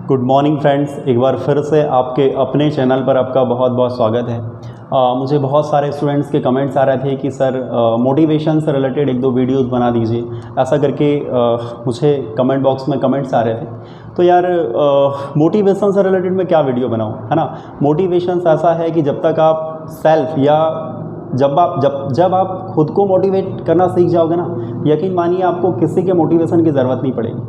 Good morning friends, एक बार फिर से आपके अपने चैनल पर आपका बहुत बहुत स्वागत है। मुझे बहुत सारे स्टूडेंट्स के कमेंट्स आ रहे थे कि सर मोटिवेशन से रिलेटेड एक दो वीडियोस बना दीजिए, ऐसा करके मुझे कमेंट बॉक्स में कमेंट्स आ रहे थे। तो यार मोटिवेशन से रिलेटेड मैं क्या वीडियो बनाऊँ, है ना। मोटिवेशन ऐसा है कि जब तक आप सेल्फ या जब आप खुद को मोटिवेट करना सीख जाओगे ना, यकीन मानिए आपको किसी के मोटिवेशन की ज़रूरत नहीं पड़ेगी,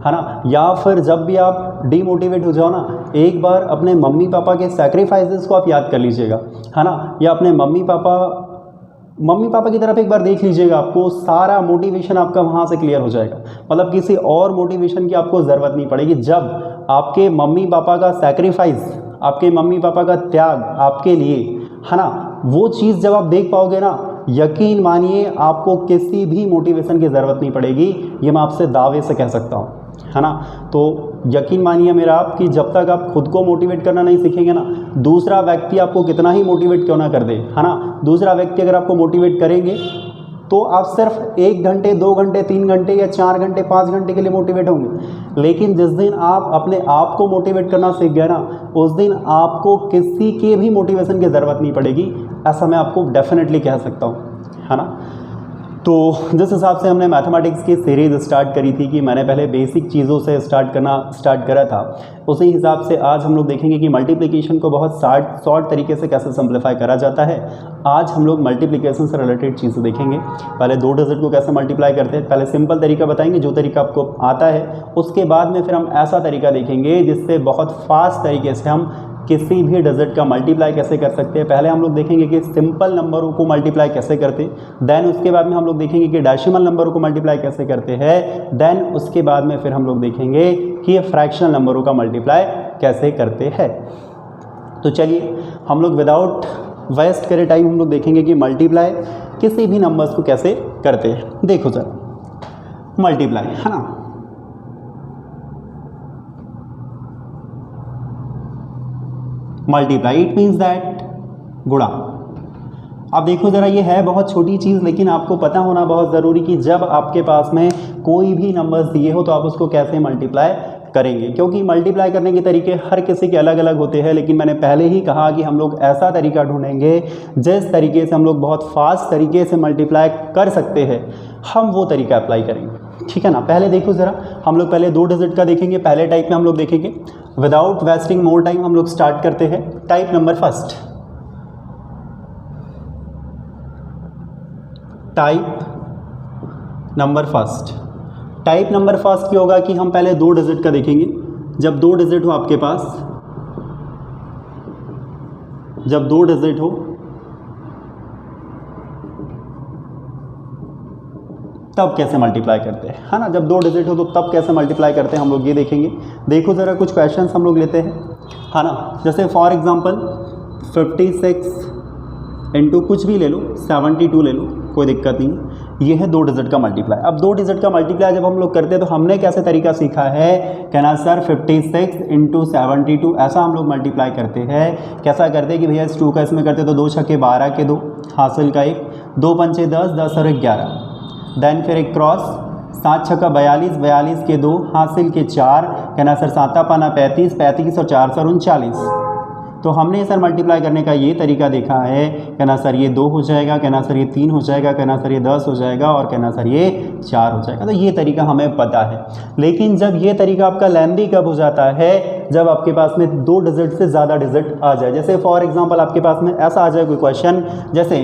है ना। या फिर जब भी आप डीमोटिवेट हो जाओ ना, एक बार अपने मम्मी पापा के सैक्रिफाइसेस को आप याद कर लीजिएगा, है ना। या अपने मम्मी पापा की तरफ एक बार देख लीजिएगा, आपको सारा मोटिवेशन आपका वहाँ से क्लियर हो जाएगा। मतलब किसी और मोटिवेशन की आपको ज़रूरत नहीं पड़ेगी। जब आपके मम्मी पापा का सैक्रिफाइस, आपके मम्मी पापा का त्याग आपके लिए, है ना, वो चीज़ जब आप देख पाओगे ना, यकीन मानिए आपको किसी भी मोटिवेशन की ज़रूरत नहीं पड़ेगी। ये मैं आपसे दावे से कह सकता हूँ, है ना। तो यकीन मानिए मेरा आप कि जब तक आप खुद को मोटिवेट करना नहीं सीखेंगे ना, दूसरा व्यक्ति आपको कितना ही मोटिवेट क्यों ना कर दे, है ना, दूसरा व्यक्ति अगर आपको मोटिवेट करेंगे तो आप सिर्फ 1 घंटे 2 घंटे 3 घंटे या 4 घंटे 5 घंटे के लिए मोटिवेट होंगे। लेकिन जिस दिन आप अपने आप को मोटिवेट करना सीख गए ना, उस दिन आपको किसी के भी मोटिवेशन की ज़रूरत नहीं पड़ेगी, ऐसा मैं आपको डेफिनेटली कह सकता हूँ, है ना। तो जिस हिसाब से हमने मैथमेटिक्स की सीरीज़ स्टार्ट करी थी कि मैंने पहले बेसिक चीज़ों से स्टार्ट करा था, उसी हिसाब से आज हम लोग देखेंगे कि मल्टीप्लिकेशन को बहुत शॉर्ट तरीके से कैसे सिंप्लीफाई करा जाता है। आज हम लोग मल्टीप्लिकेशन से रिलेटेड चीज़ें देखेंगे। पहले 2 डिजिट को कैसे मल्टीप्लाई करते हैं, पहले सिंपल तरीका बताएंगे जो तरीका आपको आता है। उसके बाद में फिर हम ऐसा तरीका देखेंगे जिससे बहुत फास्ट तरीके से हम किसी भी डिजिट का मल्टीप्लाई कैसे कर सकते हैं। पहले हम लोग देखेंगे कि सिंपल नंबरों को मल्टीप्लाई कैसे करते हैं, देन उसके बाद में हम लोग देखेंगे कि डेसिमल नंबरों को मल्टीप्लाई कैसे करते हैं, देन उसके बाद में फिर हम लोग देखेंगे कि ये फ्रैक्शनल नंबरों का मल्टीप्लाई कैसे करते हैं। तो चलिए हम लोग विदाउट वेस्ट करे टाइम हम लोग देखेंगे कि मल्टीप्लाई किसी भी नंबर्स को कैसे करते हैं। देखो सर, मल्टीप्लाई, है ना, मल्टीप्लाई इट मीन्स दैट गुणा। अब देखो ज़रा, ये है बहुत छोटी चीज़, लेकिन आपको पता होना बहुत ज़रूरी कि जब आपके पास में कोई भी नंबर्स दिए हो तो आप उसको कैसे मल्टीप्लाई करेंगे, क्योंकि मल्टीप्लाई करने के तरीके हर किसी के अलग अलग होते हैं। लेकिन मैंने पहले ही कहा कि हम लोग ऐसा तरीका ढूंढेंगे जिस तरीके से हम लोग बहुत फास्ट तरीके से मल्टीप्लाई कर सकते हैं, हम वो तरीका अप्लाई करेंगे, ठीक है ना। पहले देखो ज़रा, हम लोग पहले 2 डिजिट का देखेंगे। पहले टाइप में हम लोग देखेंगे, विदाउट वेस्टिंग मोर टाइम हम लोग स्टार्ट करते हैं। Type number first, type number first की होगा कि हम पहले 2 डिजिट का देखेंगे। जब 2 डिजिट हो आपके पास, जब 2 डिजिट हो तब कैसे मल्टीप्लाई करते हैं, है ना। जब 2 डिजिट हो तो तब कैसे मल्टीप्लाई करते हैं हम लोग ये देखेंगे। देखो ज़रा, कुछ क्वेश्चंस हम लोग लेते हैं, है ना। जैसे फॉर एग्जांपल 56 इंटू कुछ भी ले लो, 72 ले लो, कोई दिक्कत नहीं। ये है 2 डिजिट का मल्टीप्लाई। अब 2 डिजिट का मल्टीप्लाई जब हम लोग करते हैं तो हमने कैसे तरीका सीखा है, कहना सर 56 इंटू 72, ऐसा हम लोग मल्टीप्लाई करते हैं। कैसा करते हैं कि भैया इस 2 का इसमें करते तो 2 छक्के 12 के 2, हासिल का 1, 2 पंचे 10, 10 और 11, देन फिर एक क्रॉस, 7 छक्का 42, 42 के 2, हासिल के 4, कहना सर 7 पाना 35, 35 और 4 सर 39। तो हमने सर मल्टीप्लाई करने का ये तरीका देखा है, कहना सर ये 2 हो जाएगा, कहना सर ये 3 हो जाएगा, कहना सर ये 10 हो जाएगा और कहना सर ये 4 हो जाएगा। तो ये तरीका हमें पता है। लेकिन जब ये तरीका आपका लेंदी कब हो जाता है, जब आपके पास में 2 डिजिट से ज़्यादा डिजिट आ जाए। जैसे फॉर एग्जाम्पल आपके पास में ऐसा आ जाए कोई क्वेश्चन, जैसे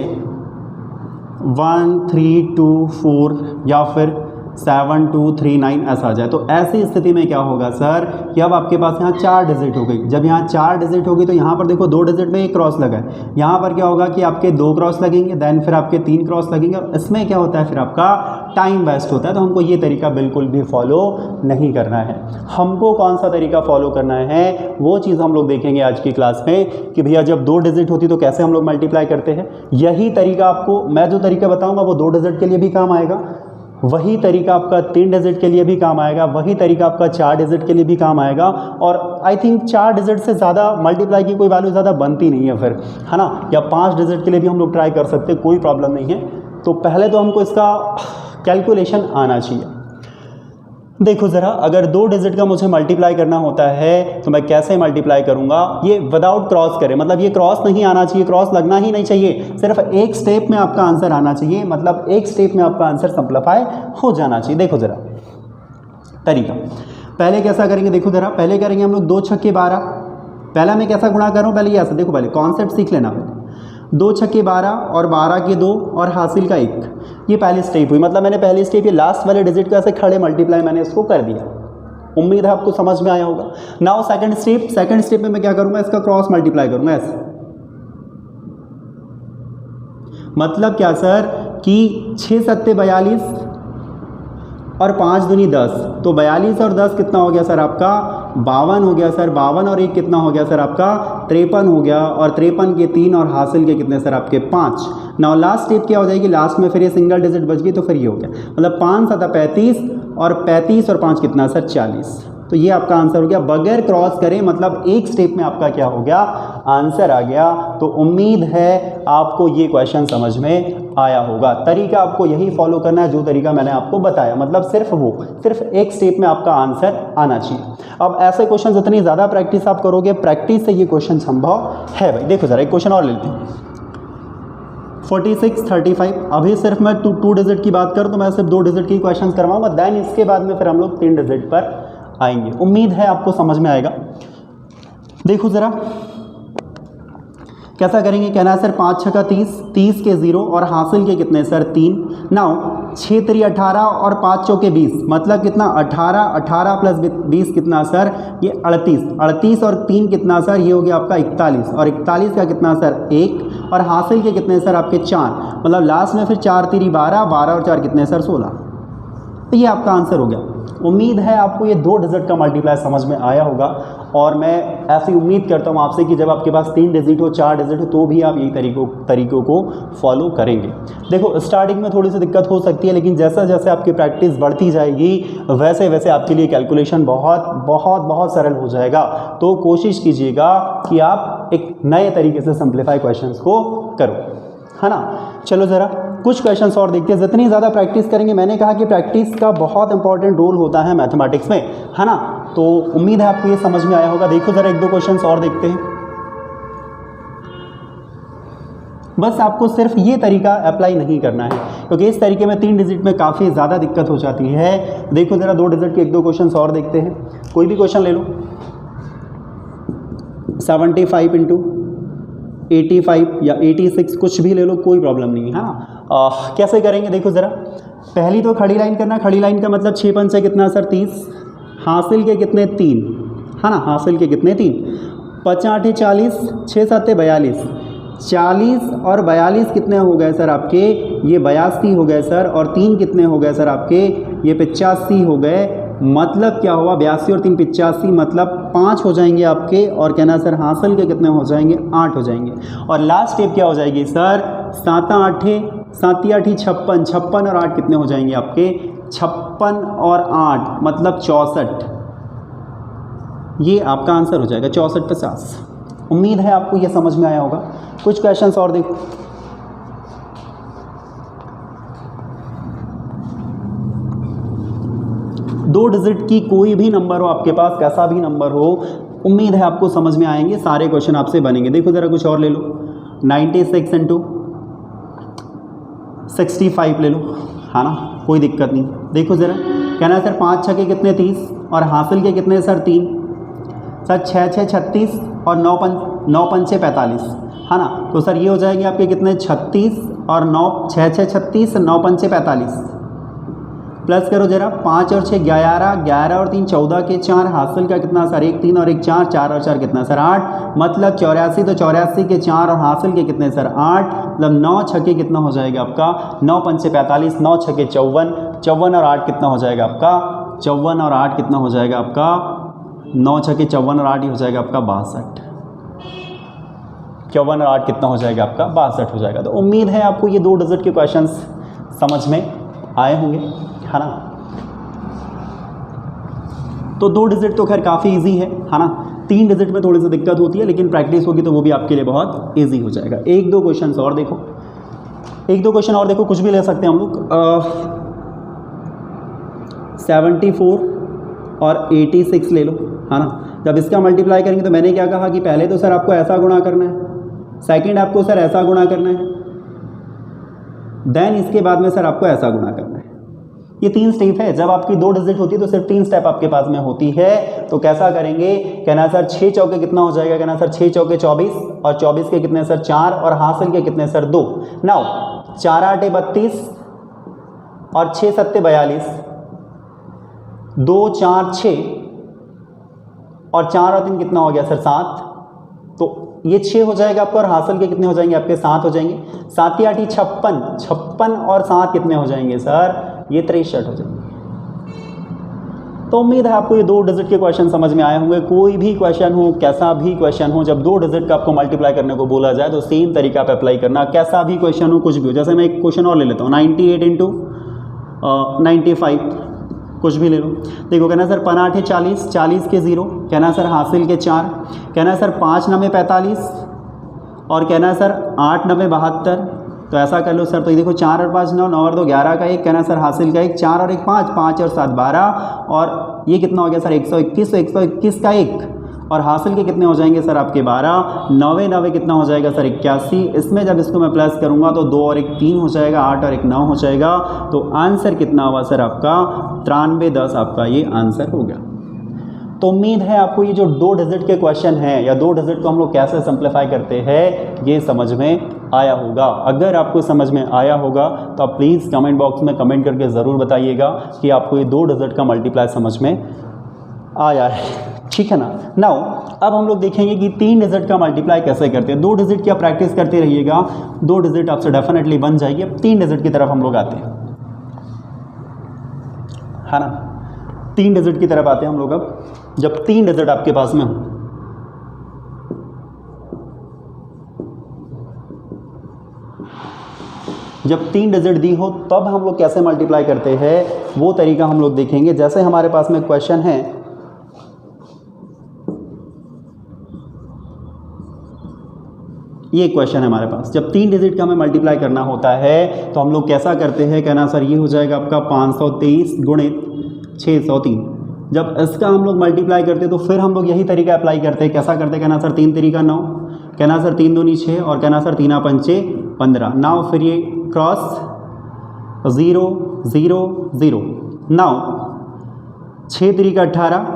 1 3 2 4 या फिर 7 2 3 9 ऐसा आ जाए। तो ऐसी स्थिति में क्या होगा सर कि अब आपके पास यहाँ 4 डिजिट हो गई। जब यहाँ 4 डिजिट होगी तो यहाँ पर देखो 2 डिजिट में एक क्रॉस लगा है, यहाँ पर क्या होगा कि आपके 2 क्रॉस लगेंगे, देन फिर आपके 3 क्रॉस लगेंगे, और इसमें क्या होता है फिर आपका टाइम वेस्ट होता है। तो हमको ये तरीका बिल्कुल भी फॉलो नहीं करना है। हमको कौन सा तरीका फॉलो करना है वो चीज़ हम लोग देखेंगे आज की क्लास में कि भैया जब 2 डिजिट होती तो कैसे हम लोग मल्टीप्लाई करते हैं। यही तरीका आपको मैं जो तरीका बताऊँगा वो 2 डिजिट के लिए भी काम आएगा, वही तरीका आपका 3 डिजिट के लिए भी काम आएगा, वही तरीका आपका 4 डिजिट के लिए भी काम आएगा। और आई थिंक 4 डिजिट से ज़्यादा मल्टीप्लाई की कोई वैल्यू ज़्यादा बनती नहीं है फिर, है ना। या 5 डिजिट के लिए भी हम लोग ट्राई कर सकते हैं, कोई प्रॉब्लम नहीं है। तो पहले तो हमको इसका कैलकुलेशन आना चाहिए। देखो ज़रा, अगर 2 डिजिट का मुझे मल्टीप्लाई करना होता है तो मैं कैसे मल्टीप्लाई करूंगा, ये विदाउट क्रॉस करें, मतलब ये क्रॉस नहीं आना चाहिए, क्रॉस लगना ही नहीं चाहिए, सिर्फ एक स्टेप में आपका आंसर आना चाहिए, मतलब एक स्टेप में आपका आंसर सिंप्लीफाई हो जाना चाहिए। देखो ज़रा तरीका, पहले कैसा करेंगे, देखो ज़रा, पहले करेंगे हम लोग 2 छक्के 12, पहला मैं कैसा गुणा कर रहा हूँ, पहले ये ऐसा देखो, पहले कॉन्सेप्ट सीख लेना। 2 छक्के 12 और 12 के 2 और हासिल का 1, ये पहली स्टेप हुई, मतलब मैंने पहली स्टेप ये लास्ट वाले डिजिट को ऐसे खड़े मल्टीप्लाई मैंने इसको कर दिया। उम्मीद है आपको समझ में आया होगा। नाउ सेकंड स्टेप में मैं क्या करूंगा, इसका क्रॉस मल्टीप्लाई करूंगा ऐसे। मतलब क्या सर कि 6 सत्ते 42 और 5 दूनी 10, तो 42 और 10 कितना हो गया सर आपका 52 हो गया सर, 52 और 1 कितना हो गया सर आपका 53 हो गया, और 53 के 3 और हासिल के कितने सर आपके 5। नाउ लास्ट स्टेप क्या हो जाएगी, लास्ट में फिर ये सिंगल डिजिट बच गई, तो फिर ये हो गया, मतलब 5 7 35 और 35 और 5 कितना सर 40, तो ये आपका आंसर हो गया बगैर क्रॉस करें, मतलब एक स्टेप में आपका क्या हो गया आंसर आ गया। तो उम्मीद है आपको ये क्वेश्चन समझ में आया होगा। तरीका आपको यही फॉलो करना है जो तरीका मैंने आपको बताया, मतलब सिर्फ एक स्टेप में आपका आंसर आना चाहिए। अब ऐसे क्वेश्चन जितनी ज़्यादा प्रैक्टिस आप करोगे, प्रैक्टिस से ये क्वेश्चन संभव है भाई। देखो ज़रा एक क्वेश्चन और लेते हैं, 46 35, अभी सिर्फ मैं टू डिजिट की बात करूँ तो मैं सिर्फ 2 डिजिट की क्वेश्चन करवाऊंगा, देन इसके बाद में फिर हम लोग 3 डिजिट पर आएंगे। उम्मीद है आपको समझ में आएगा। देखो ज़रा कैसा करेंगे, कहना है सर 5 छक्का 30, 30 के 0 और हासिल के कितने सर 3। नाउ 6 3 18 और 5 चौके 20, मतलब कितना 18, 18 प्लस 20 कितना सर ये 38, 38 और 3 कितना सर ये हो गया आपका 41, और 41 का कितना सर 1, और हासिल के कितने सर आपके 4, मतलब लास्ट में फिर 4 3 12, 12 और 4 कितने सर 16, तो ये आपका आंसर हो गया। उम्मीद है आपको ये 2 डिजिट का मल्टीप्लाई समझ में आया होगा, और मैं ऐसी उम्मीद करता हूँ आपसे कि जब आपके पास 3 डिजिट हो 4 डिजिट हो तो भी आप यही तरीकों को फॉलो करेंगे। देखो स्टार्टिंग में थोड़ी सी दिक्कत हो सकती है, लेकिन जैसा जैसे आपकी प्रैक्टिस बढ़ती जाएगी वैसे वैसे आपके लिए कैलकुलेशन बहुत बहुत बहुत सरल हो जाएगा। तो कोशिश कीजिएगा कि आप एक नए तरीके से सिंप्लीफाई क्वेश्चंस को करो, है ना। चलो ज़रा कुछ क्वेश्चंस और देखते हैं। जितनी ज़्यादा प्रैक्टिस करेंगे, मैंने कहा कि प्रैक्टिस का बहुत इंपॉर्टेंट रोल होता है मैथमेटिक्स में, है ना, तो उम्मीद है आपको ये समझ में आया होगा। देखो ज़रा 1-2 क्वेश्चंस और देखते हैं। बस आपको सिर्फ ये तरीका अप्लाई नहीं करना है, क्योंकि इस तरीके में 3 डिजिट में काफ़ी ज़्यादा दिक्कत हो जाती है। देखो ज़रा 2 डिजिट के 1-2 क्वेश्चंस और देखते हैं। कोई भी क्वेश्चन ले लो, 75 इंटू 85 या 86 कुछ भी ले लो, कोई प्रॉब्लम नहीं है ना। कैसे करेंगे, देखो ज़रा, पहली तो खड़ी लाइन करना। खड़ी लाइन का मतलब 6 पंचे कितना सर 30, हासिल के कितने 3, है ना, हासिल के कितने 3, 5 8 40, 6 7 42, 40 और 42 कितने हो गए सर आपके ये 82 हो गए सर, और 3 कितने हो गए सर आपके ये 85 हो गए। मतलब क्या हुआ 82 और 3 85, मतलब 5 हो जाएंगे आपके, और कहना सर हासिल के कितने हो जाएंगे 8 हो जाएंगे। और लास्ट स्टेप क्या हो जाएगी सर 7 8 7 8 56, 56 और 8 कितने हो जाएंगे आपके 56 और 8 मतलब 64, ये आपका आंसर हो जाएगा 64 50। उम्मीद है आपको ये समझ में आया होगा। कुछ क्वेश्चंस और देखो। दो डिजिट की कोई भी नंबर हो आपके पास, कैसा भी नंबर हो, उम्मीद है आपको समझ में आएंगे, सारे क्वेश्चन आपसे बनेंगे। देखो ज़रा कुछ और ले लो, 96 इंटू 65 ले लो, है ना, कोई दिक्कत नहीं। देखो ज़रा कहना है सर 5 छक्के कितने 30 और हासिल के कितने सर 3, सर 6 6 36 और 9 पंचे 45, है ना, तो सर ये हो जाएंगे आपके कितने 36 और 9 6 6 36 9 पंचे 45, प्लस करो जरा 5 और 6 11, 11 और 3 14 के 4, हासिल का कितना सर 1 3 और 1 4, 4 और 4 कितना सर 8, मतलब 84, तो 84 के 4 और हासिल के कितने सर 8, मतलब 9 छक्के कितना हो जाएगा आपका 9 पंचे 45, 9 छक्के 54, 54 और 8 कितना हो जाएगा आपका 54 और 8 कितना हो जाएगा आपका 9 छक्के 54 और 8 ही हो जाएगा आपका 62, 54 और 8 कितना हो जाएगा आपका 62 हो जाएगा। तो उम्मीद है आपको ये 2 डिजिट के क्वेश्चंस समझ में आए होंगे, है ना। तो 2 डिजिट तो खैर काफ़ी इजी है ना। 3 डिजिट में थोड़ी सी दिक्कत होती है, लेकिन प्रैक्टिस होगी तो वो भी आपके लिए बहुत इजी हो जाएगा। 1-2 क्वेश्चन और देखो, 1-2 क्वेश्चन और देखो, कुछ भी ले सकते हैं हम लोग। 74 और 86 ले लो, है ना। जब इसका मल्टीप्लाई करेंगे तो मैंने क्या कहा कि पहले तो सर आपको ऐसा गुणा करना है, सेकंड आपको सर ऐसा गुणा करना है, देन इसके बाद में सर आपको ऐसा गुणा करना है। ये 3 स्टेप है। जब आपकी 2 डिजिट होती है तो सिर्फ 3 स्टेप आपके पास में होती है। तो कैसा करेंगे, कहना सर 6 चौके कितना हो जाएगा, कहना सर 6 चौके 24 और 24 के कितने सर 4 और हासिल के कितने सर 2। नाउ 4 8 32 और 6 7 42, 2 4 6 और 4 और 3 कितना हो गया सर 7। तो ये 6 हो जाएगा आपको और हासिल के कितने हो जाएंगे आपके 7 हो जाएंगे। 7 8 56, 56 और 7 कितने हो जाएंगे सर, ये 63 हो जाएंगे। तो उम्मीद है आपको ये 2 डिजिट के क्वेश्चन समझ में आए होंगे। कोई भी क्वेश्चन हो, कैसा भी क्वेश्चन हो, जब 2 डिजिट का आपको मल्टीप्लाई करने को बोला जाए तो सेम तरीका पे अप्लाई करना। कैसा भी क्वेश्चन हो, कुछ भी हो, जैसे मैं एक क्वेश्चन और ले लेता हूँ, 98 इंटू 95, कुछ भी ले लो। देखो कहना सर 5 8 40, 40 के 0, कहना सर हासिल के 4, कहना सर 5 9 45 और कहना सर 8 9 72। तो ऐसा कर लो सर, तो ये देखो 4 और 5 9, 9 और 2 11 का 1, कहना सर हासिल का 1, 4 और 1 5, 5 और 7 12 और ये कितना हो गया सर 121, तो 121 का 1 और हासिल के कितने हो जाएंगे सर आपके 12, 9 9 कितना हो जाएगा सर 81। इसमें जब इसको मैं प्लस करूंगा तो 2 और 1 3 हो जाएगा, 8 और 1 9 हो जाएगा। तो आंसर कितना हुआ सर आपका 93 10 आपका ये आंसर हो गया। तो उम्मीद है आपको ये जो 2 डिजिट के क्वेश्चन हैं या 2 डिजिट को हम लोग कैसे सिंप्लीफाई करते हैं ये समझ में आया होगा। अगर आपको समझ में आया होगा तो आप प्लीज़ कमेंट बॉक्स में कमेंट करके ज़रूर बताइएगा कि आपको ये 2 डिजिट का मल्टीप्लाई समझ में आया है, ठीक है ना। नाउ अब हम लोग देखेंगे कि 3 डिजिट का मल्टीप्लाई कैसे करते हैं। 2 डिजिट की आप प्रैक्टिस करते रहिएगा, 2 डिजिट आपसे डेफिनेटली बन जाएगी। अब 3 डिजिट की तरफ हम लोग आते हैं, है ना। 3 डिजिट की तरफ आते हैं हम लोग। अब जब 3 डिजिट आपके पास में हो, जब 3 डिजिट दी हो तब हम लोग कैसे मल्टीप्लाई करते हैं वो तरीका हम लोग देखेंगे। जैसे हमारे पास में क्वेश्चन है, ये क्वेश्चन है हमारे पास, जब 3 डिजिट का हमें मल्टीप्लाई करना होता है तो हम लोग कैसा करते हैं, कहना सर ये हो जाएगा आपका 523 गुणित 603। जब इसका हम लोग मल्टीप्लाई करते हैं तो फिर हम लोग यही तरीका अप्लाई करते हैं। कैसा करते हैं, कहना सर 3 तरीका 9, कहना सर 3 दूनी 6 और कहना सर 3 पंचे 15। नाउ फिर ये क्रॉस 0 0 0। नाउ 6 तरीका 18,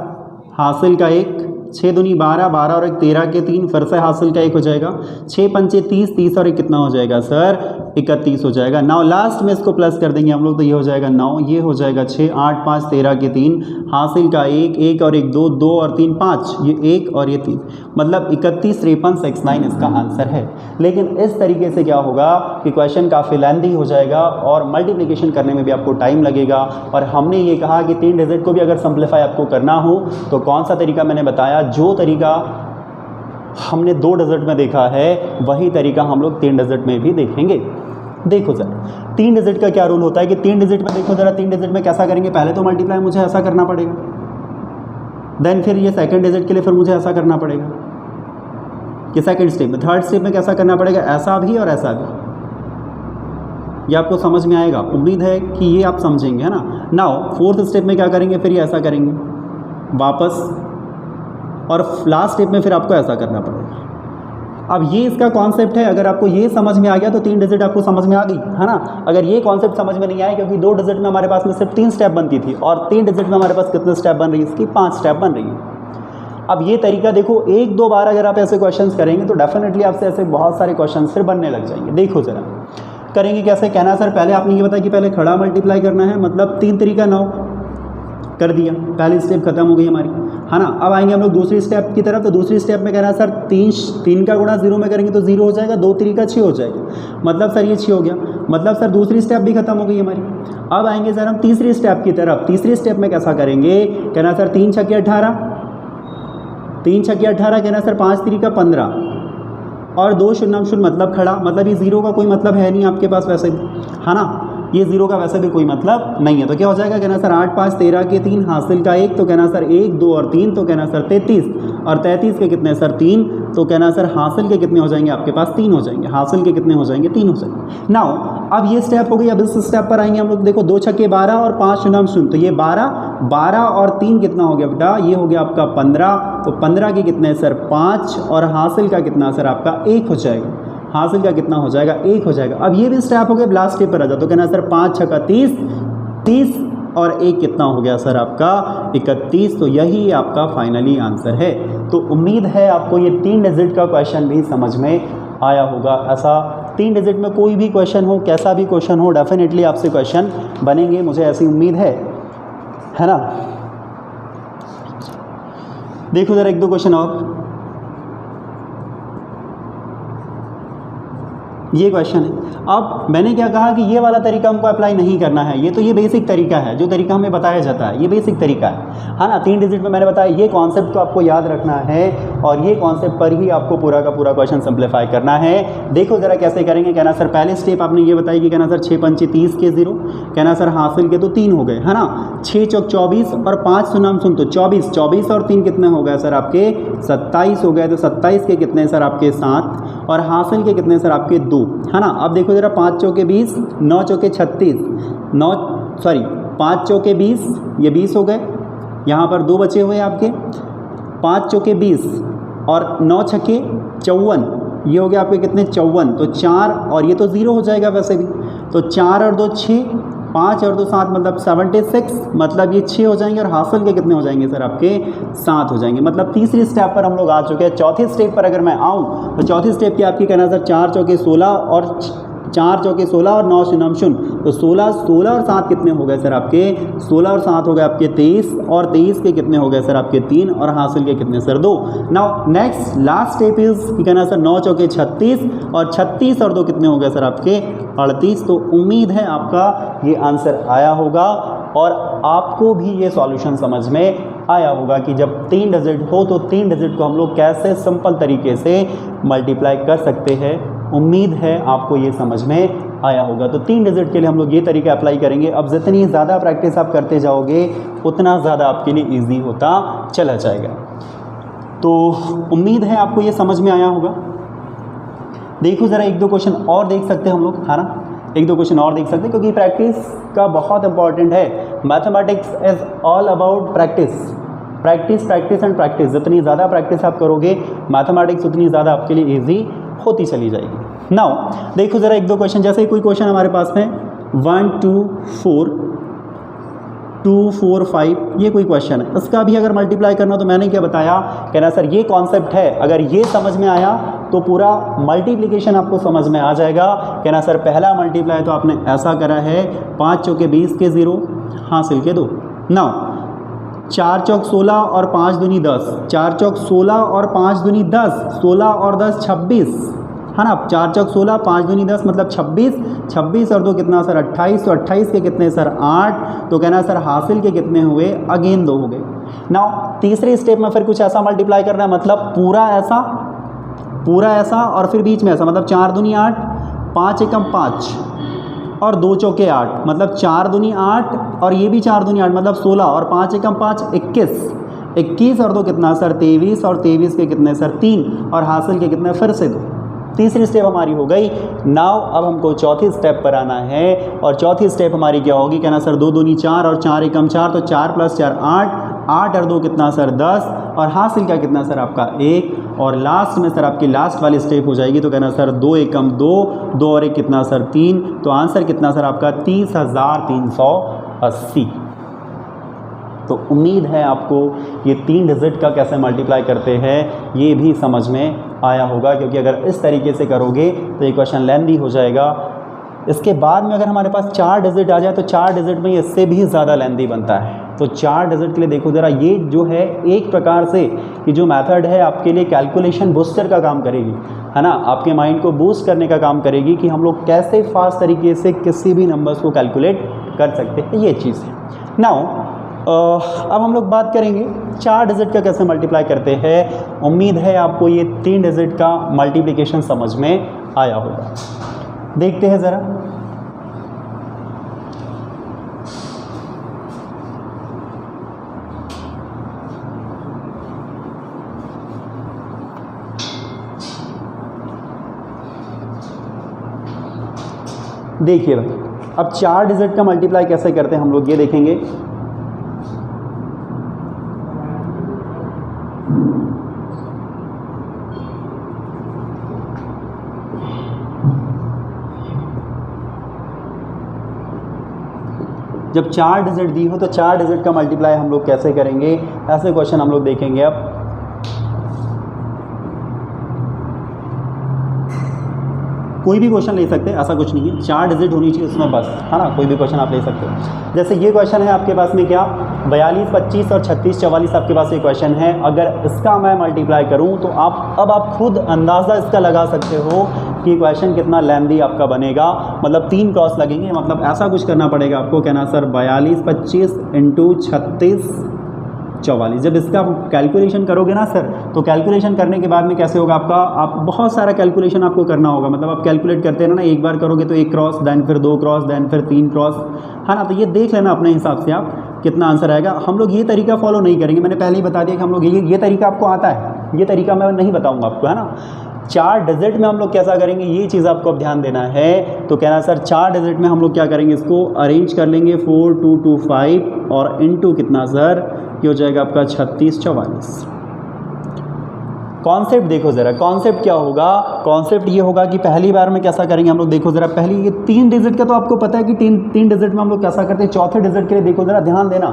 हासिल का 1, 6 दूनी 12, 12 और 1 13 के 3, फिर से हासिल का 1 हो जाएगा। 6 पंचे 30, 30 और 1 कितना हो जाएगा सर 31 हो जाएगा। नाउ लास्ट में इसको प्लस कर देंगे हम लोग तो ये हो जाएगा 9, ये हो जाएगा 6 8 5 13 के 3, हासिल का 1, 1 और 1 2, 2 और 3 5, ये 1 और ये 3, मतलब 31 53 69 इसका आंसर है। लेकिन इस तरीके से क्या होगा कि क्वेश्चन काफ़ी लेंथी हो जाएगा और मल्टीप्लिकेशन करने में भी आपको टाइम लगेगा। और हमने ये कहा कि 3 डिजिट को भी अगर सिंप्लीफाई आपको करना हो तो कौन सा तरीका मैंने बताया, जो तरीका हमने 2 डिजिट में देखा है वही तरीका हम लोग 3 डिजिट में भी देखेंगे। देखो सर 3 डिजिट का क्या रूल होता है कि 3 डिजिट में देखो ज़रा, 3 डिजिट में कैसा करेंगे, पहले तो मल्टीप्लाई मुझे ऐसा करना पड़ेगा, देन फिर ये सेकंड डिजिट के लिए फिर मुझे ऐसा करना पड़ेगा कि सेकंड स्टेप में, थर्ड स्टेप में कैसा करना पड़ेगा, ऐसा भी और ऐसा भी। ये आपको समझ में आएगा, उम्मीद है कि ये आप समझेंगे, है ना। नाउ फोर्थ स्टेप में क्या करेंगे, फिर ये ऐसा करेंगे वापस, और लास्ट स्टेप में फिर आपको ऐसा करना पड़ेगा। अब ये इसका कॉन्सेप्ट है, अगर आपको ये समझ में आ गया तो 3 डिजिट आपको समझ में आ गई, है ना। अगर ये कॉन्सेप्ट समझ में नहीं आया, क्योंकि 2 डिजिट में हमारे पास में सिर्फ 3 स्टेप बनती थी और 3 डिजिट में हमारे पास कितने स्टेप बन रही है, इसकी 5 स्टेप बन रही है। अब ये तरीका देखो, 1-2 बार अगर आप ऐसे क्वेश्चंस करेंगे तो डेफिनेटली आपसे ऐसे बहुत सारे क्वेश्चंस फिर बनने लग जाएंगे। देखो जरा करेंगे कैसे, कहना सर पहले आपने ये बताया कि पहले खड़ा मल्टीप्लाई करना है, मतलब 3 तरीका 9 कर दिया, पहली स्टेप खत्म हो गई हमारी, है ना। अब आएंगे हम लोग दूसरी स्टेप की तरफ, तो दूसरी स्टेप में कहना सर 3 का गुणा 0 में करेंगे तो 0 हो जाएगा, 2 तरीका 6 हो जाएगा, मतलब सर ये 6 हो गया, मतलब सर दूसरी स्टेप भी खत्म हो गई हमारी। अब आएंगे सर हम तीसरी स्टेप की तरफ, तीसरी स्टेप में कैसा करेंगे, कहना सर 3 छक्के 18, 3 छक्के 18, कहना सर 5 तरीका 15 और 2 शून्य शून्य, मतलब खड़ा, मतलब ये 0 का कोई मतलब है नहीं आपके पास वैसे भी, है ना। ये 0 का वैसे भी कोई मतलब नहीं है। तो क्या हो जाएगा, कहना सर 8 5 13 के 3 हासिल का 1, तो कहना सर 1 2 और 3, तो कहना सर 33, और 33 के कितने सर 3, तो कहना सर हासिल के कितने हो जाएंगे आपके पास 3 हो जाएंगे, हासिल के कितने हो जाएंगे 3 हो जाएंगे। नाउ अब ये स्टेप हो गई, अब इस स्टेप पर आएंगे हम लोग। देखो 2 छक्के 12 और 5 शून्य शून्य, तो ये 12 और 3 कितना हो गया बेटा, ये हो गया आपका 15, तो 15 के कितने सर 5, और हासिल का कितना सर आपका 1 हो जाएगा, हासिल का कितना हो जाएगा 1 हो जाएगा। अब ये भी स्टेप हो गया, लास्ट स्टेप पर आ जाओ, तो कहना सर 5 छक्का 30, 30 और 1 कितना हो गया सर आपका 31, तो यही आपका फाइनली आंसर है। तो उम्मीद है आपको ये 3 डिजिट का क्वेश्चन भी समझ में आया होगा। ऐसा 3 डिजिट में कोई भी क्वेश्चन हो, कैसा भी क्वेश्चन हो, डेफिनेटली आपसे क्वेश्चन बनेंगे, मुझे ऐसी उम्मीद है ना। देखो जरा 1 2 क्वेश्चन और, ये क्वेश्चन है। अब मैंने क्या कहा कि ये वाला तरीका हमको अप्लाई नहीं करना है, ये तो ये बेसिक तरीका है, जो तरीका हमें बताया जाता है ये बेसिक तरीका है ना। 3 डिजिट में मैंने बताया, ये कॉन्सेप्ट तो आपको याद रखना है और ये कॉन्सेप्ट पर ही आपको पूरा का पूरा क्वेश्चन सिंप्लीफाई करना है। देखो जरा कैसे करेंगे। कहना सर पहले स्टेप आपने ये बताई कि कहना सर 6 पंचे 30 के 0, कहना सर हासिल के तो 3 हो गए है ना, 6 चौक 24 और 5 सुनाम सुन, तो 24, 24 और 3 कितने हो गए सर आपके 27 हो गए, तो 27 के कितने सर आपके 7, और हासिल के कितने सर आपके 2 है ना। अब देखो जरा 5 चौके 20, 9 चौके 36, 5 चौके 20, ये 20 हो गए, यहाँ पर 2 बचे हुए आपके, 5 चौके 20 और 9 छक्के 54, ये हो गया आपके कितने 54, तो 4 और ये तो 0 हो जाएगा वैसे भी, तो 4 और 2 6, 5 और 2 7 मतलब 76, मतलब ये 6 हो जाएंगे, और हासिल के कितने हो जाएंगे सर आपके 7 हो जाएंगे। मतलब तीसरी स्टेप पर हम लोग आ चुके हैं। चौथी स्टेप पर अगर मैं आऊँ तो चौथी स्टेप की आपकी कहना सर 4 चौके 16 और 9 शून्य शून्य, तो 16 और 7 कितने हो गए सर आपके 16 और 7 हो गए आपके 23, और 23 के कितने हो गए सर आपके 3, और हासिल के कितने sir 2। Now next last step is कहना सर 9 चौके 36 और 36 और 2 कितने हो गए सर आपके 38। तो उम्मीद है आपका ये आंसर आया होगा और आपको भी ये सॉल्यूशन समझ में आया होगा कि जब 3 डिजिट हो तो 3 डिजिट को हम लोग कैसे सिंपल तरीके से मल्टीप्लाई कर सकते हैं। उम्मीद है आपको ये समझ में आया होगा। तो 3 डिजिट के लिए हम लोग ये तरीका अप्लाई करेंगे। अब जितनी ज़्यादा प्रैक्टिस आप करते जाओगे उतना ज़्यादा आपके लिए ईजी होता चला जाएगा। तो उम्मीद है आपको ये समझ में आया होगा। देखो ज़रा 1 2 क्वेश्चन और देख सकते हैं हम लोग, है ना, 1 2 क्वेश्चन और देख सकते हैं क्योंकि प्रैक्टिस का बहुत इंपॉर्टेंट है। Mathematics is all about practice, practice practice and practice. जितनी ज़्यादा प्रैक्टिस आप करोगे मैथमेटिक्स उतनी ज़्यादा आपके लिए ईजी होती चली जाएगी। नाउ देखो ज़रा 1 2 क्वेश्चन, जैसे कोई क्वेश्चन हमारे पास में 1 2 4 2 4 5 ये कोई क्वेश्चन है, इसका भी अगर मल्टीप्लाई करना तो मैंने क्या बताया, कहना सर ये कॉन्सेप्ट है, अगर ये समझ में आया तो पूरा मल्टीप्लिकेशन आपको समझ में आ जाएगा। कहना सर पहला मल्टीप्लाई तो आपने ऐसा करा है 5 चौके 20 के 0 हासिल के 2। नाउ 4 चौक 16 और 5 दूनी 10, 4 चौक 16 और 5 दूनी 10, 16 और 10 26 है ना। 4 चौक 16 5 दूनी 10 मतलब 26, 26 और 2 कितना सर 28, तो 28 के कितने सर 8, तो कहना सर हासिल के कितने हुए अगेन 2 हो गए। नाउ तीसरे स्टेप में फिर कुछ ऐसा मल्टीप्लाई करना है, मतलब पूरा ऐसा और फिर बीच में ऐसा, मतलब 4 दूनी 8, 5 एकम 5 और 2 चौके 8, मतलब 4 दूनी 8 और ये भी 4 दूनी 8 मतलब 16 और 5 एकम 5 21, 21 और 2 कितना सर 23, और 23 के कितने सर 3, और हासिल के कितने फिर से 2। तीसरी स्टेप हमारी हो गई। नाउ अब हमको चौथी स्टेप पर आना है और चौथी स्टेप हमारी क्या होगी, कहना सर 2 दूनी 4 और 4 एकम 4, तो 4 + 4 8, 8 और 2 कितना सर 10, और हासिल का कितना सर आपका 1, और लास्ट में सर आपकी लास्ट वाली स्टेप हो जाएगी, तो कहना सर 2 एकम 2, 2 और 1 कितना सर 3, तो आंसर कितना सर आपका 30,380। तो उम्मीद है आपको ये 3 डिजिट का कैसे मल्टीप्लाई करते हैं ये भी समझ में आया होगा, क्योंकि अगर इस तरीके से करोगे तो ये क्वेश्चन लेंथी हो जाएगा। इसके बाद में अगर हमारे पास 4 डिजिट आ जाए तो 4 डिजिट में इससे भी ज़्यादा लेंथी बनता है। तो 4 डिजिट के लिए देखो ज़रा, ये जो है एक प्रकार से ये जो मेथड है आपके लिए कैलकुलेशन बूस्टर का काम करेगी, है ना, आपके माइंड को बूस्ट करने का काम करेगी कि हम लोग कैसे फास्ट तरीके से किसी भी नंबर्स को कैलकुलेट कर सकते हैं, ये चीज़ है। नाउ अब हम लोग बात करेंगे 4 डिजिट का कैसे मल्टीप्लाई करते हैं। उम्मीद है आपको ये 3 डिजिट का मल्टीप्लिकेशन समझ में आया होगा। देखते हैं ज़रा, देखिए भाई, अब 4 डिजिट का मल्टीप्लाई कैसे करते हैं हम लोग ये देखेंगे। जब 4 डिजिट दी हो तो 4 डिजिट का मल्टीप्लाई हम लोग कैसे करेंगे, ऐसे क्वेश्चन हम लोग देखेंगे। अब कोई भी क्वेश्चन ले सकते हैं, ऐसा कुछ नहीं है, 4 डिजिट होनी चाहिए उसमें बस, है ना। कोई भी क्वेश्चन आप ले सकते हो। जैसे ये क्वेश्चन है आपके पास में क्या, 42, 25 और 36, 44 आपके पास ये क्वेश्चन है। अगर इसका मैं मल्टीप्लाई करूं तो आप खुद अंदाज़ा इसका लगा सकते हो कि क्वेश्चन कितना लेंदी आपका बनेगा। मतलब 3 क्रॉस लगेंगे, मतलब ऐसा कुछ करना पड़ेगा आपको। कहना सर 42, 25 इंटू 36, 44। जब इसका कैलकुलेशन करोगे ना सर, तो कैलकुलेशन करने के बाद में कैसे होगा आपका, आप बहुत सारा कैलकुलेशन आपको करना होगा। मतलब आप कैलकुलेट करते हैं ना, एक बार करोगे तो 1 क्रॉस, देन फिर 2 क्रॉस, देन फिर 3 क्रॉस, है ना। तो ये देख लेना अपने हिसाब से आप कितना आंसर आएगा। हम लोग ये तरीका फॉलो नहीं करेंगे, मैंने पहले ही बता दिया कि हम लोग ये तरीका आपको आता है, ये तरीका मैं नहीं बताऊँगा आपको, है ना। 4 डिजिट में हम लोग कैसा करेंगे, ये चीज़ आपको अब ध्यान देना है। तो कहना सर 4 डिजिट में हम लोग क्या करेंगे, इसको अरेंज कर लेंगे 4, 2, 2, 5 और इनटू कितना सर, ये हो जाएगा आपका 36, 44। कॉन्सेप्ट देखो ज़रा, कॉन्सेप्ट क्या होगा, कॉन्सेप्ट ये होगा कि पहली बार में कैसा करेंगे हम लोग, देखो ज़रा। पहली ये 3 डिजिट का तो आपको पता है कि 3 डिजिट में हम लोग कैसा करते हैं। चौथे डिजिट के लिए देखो ज़रा, ध्यान देना,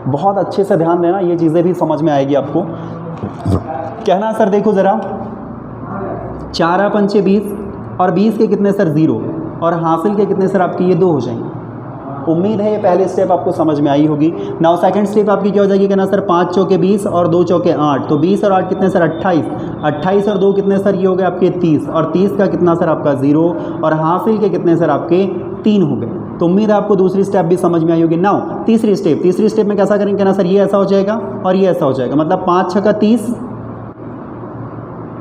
बहुत अच्छे से ध्यान देना, ये चीज़ें भी समझ में आएगी आपको। कहना सर देखो ज़रा, 4 पंचे 20 और 20 के कितने सर 0 और हासिल के कितने सर आपके ये 2 हो जाएंगे। उम्मीद है ये पहली स्टेप आपको समझ में आई होगी। नाउ सेकंड स्टेप आपकी क्या हो जाएगी, कहना सर 5 चौके 20 और 2 चौके 8, तो 20 और 8 कितने सर 28, 28 और 2 कितने सर, ये हो गए आपके 30 और 30 का कितना सर आपका 0 और हासिल के कितने सर आपके 3 हो गए। तो उम्मीद है आपको दूसरी स्टेप भी समझ में आई होगी। नाउ तीसरी स्टेप में कैसा करेंगे, कहना सर ये ऐसा हो जाएगा और ये ऐसा हो जाएगा। मतलब 5 छक्का 30,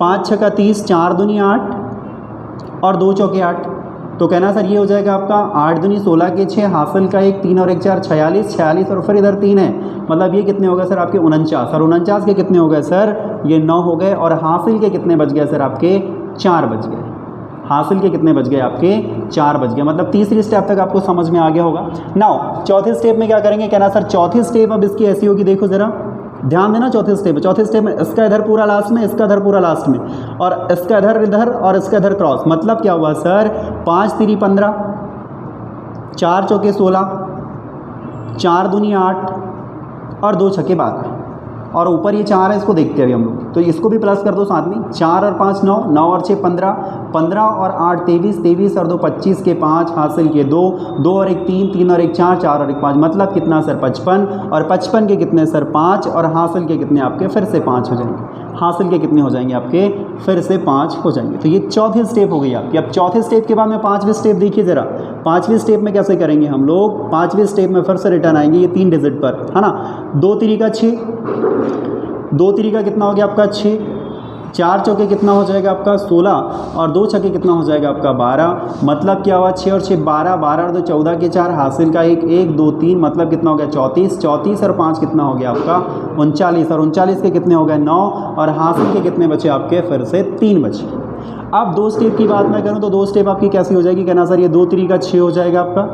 5 छक्का 30, 4 दूनी 8 और 2 चौके 8, तो कहना सर ये हो जाएगा आपका 8 दूनी 16 के 6, हासिल का 1, 3 और 1 4, 46, 46 और फिर इधर 3 है। मतलब ये कितने हो गए सर आपके 49 और 49 के कितने हो गए सर, ये 9 हो गए और हासिल के कितने बच गए सर आपके 4 बच गए। हासिल के कितने बच गए आपके 4 बच गए। मतलब तीसरी स्टेप तक आपको समझ में आ गया होगा। नाउ चौथे स्टेप में क्या करेंगे, कहना सर चौथी स्टेप अब इसकी ऐसी होगी, देखो ज़रा ध्यान देना। चौथे स्टेप में इसका इधर पूरा लास्ट में, इसका इधर पूरा लास्ट में और इसका इधर और इसका इधर क्रॉस। मतलब क्या हुआ सर, 5 3 15, 4 चौके 16, 4 दूनी 8 और 2 छक्के 12 और ऊपर ये 4 है, इसको देखते हैं अभी हम लोग। तो इसको भी प्लस कर दो साथ में, 4 और 5 9, 9 और 6 15, 15 और 8 23, 23 और 2 25 के 5, हासिल के 2, 2 और 1 3, 3 और 1 4, 4 और 1 5। मतलब कितना सर 55 और 55 के कितने सर 5 और हासिल के कितने आपके फिर से 5 हो जाएंगे। हासिल के कितने हो जाएंगे आपके फिर से 5 हो जाएंगे। तो ये चौथी स्टेप हो गई आपकी। अब चौथे स्टेप के बाद में 5वीं स्टेप देखिए ज़रा। 5वीं स्टेप में कैसे करेंगे हम लोग, 5वीं स्टेप में फिर से रिटर्न आएंगे ये 3 डिजिट पर, है ना। 2 3 का 6, 2 3 का कितना हो गया आपका 6, 4 चौके कितना हो जाएगा आपका 16 और 2 छक्के कितना हो जाएगा आपका 12। मतलब क्या हुआ 6 और 6 12, 12 और 2 14 के 4, हासिल का 1 1 2 3, मतलब कितना हो गया 34, 34 और 5 कितना हो गया आपका 39 और 39 के कितने हो गए 9 और हासिल के कितने बचे आपके फिर से 3 बचे। अब 2 स्टेप की बात मैं करूँ तो 2 स्टेप आपकी कैसी हो जाएगी, कहना सर ये 2 3 का 6 हो जाएगा आपका,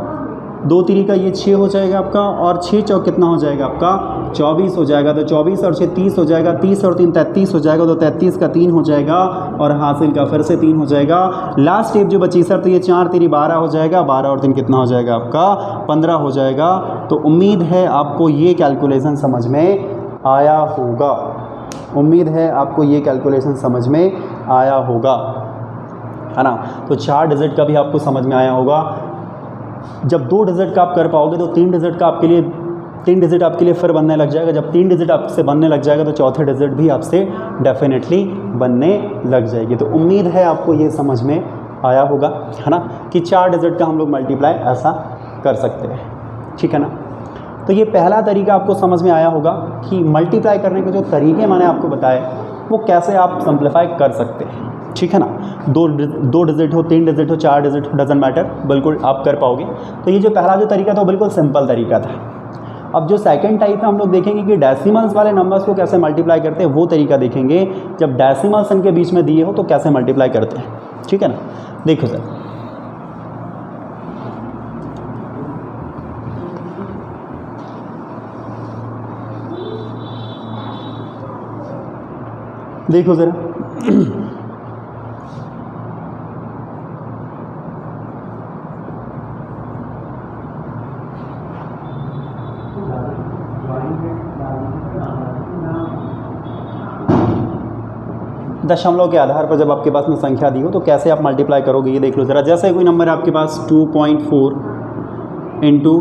2 3 का ये 6 हो जाएगा आपका और 6 चौक कितना हो जाएगा आपका 24 हो जाएगा। तो 24 और 6 30 हो जाएगा, 30 और 3 33 हो जाएगा। तो 33 का 3 हो जाएगा और हासिल का फिर से 3 हो जाएगा। लास्ट स्टेप जो बची सर, तो ये 4 3 12 हो जाएगा, 12 और 3 कितना हो जाएगा आपका 15 हो जाएगा। तो उम्मीद है आपको ये कैलकुलेशन समझ में आया होगा, उम्मीद है आपको ये कैलकुलेशन समझ में आया होगा, है ना। तो 4 डिजिट का भी आपको समझ में आया होगा। जब 2 डिजिट का आप कर पाओगे तो 3 डिजिट का आपके लिए 3 डिजिट आपके लिए फिर बनने लग जाएगा। जब 3 डिजिट आपसे बनने लग जाएगा तो चौथे डिजिट भी आपसे डेफिनेटली बनने लग जाएगी। तो उम्मीद है आपको ये समझ में आया होगा, है ना, कि 4 डिजिट का हम लोग मल्टीप्लाई ऐसा कर सकते हैं, ठीक है ना। तो ये पहला तरीका आपको समझ में आया होगा कि मल्टीप्लाई करने के जो तरीके मैंने आपको बताए वो कैसे आप सिंप्लीफाई कर सकते हैं, ठीक है ना। 2 डिजिट हो, 3 डिजिट हो, 4 डिजिट हो, डजेंट मैटर, बिल्कुल आप कर पाओगे। तो ये जो पहला जो तरीका था वो बिल्कुल सिंपल तरीका था। अब जो सेकंड टाइप है हम लोग देखेंगे कि डेसिमल्स वाले नंबर्स को कैसे मल्टीप्लाई करते हैं, वो तरीका देखेंगे। जब डेसिमल्स इनके बीच में दिए हो तो कैसे मल्टीप्लाई करते हैं, ठीक है ना। देखो सर, देखो ज़रा, दशमलव के आधार पर जब आपके पास में संख्या दी हो तो कैसे आप मल्टीप्लाई करोगे ये देख लो ज़रा। जैसे कोई नंबर है आपके पास 2.4 इंटू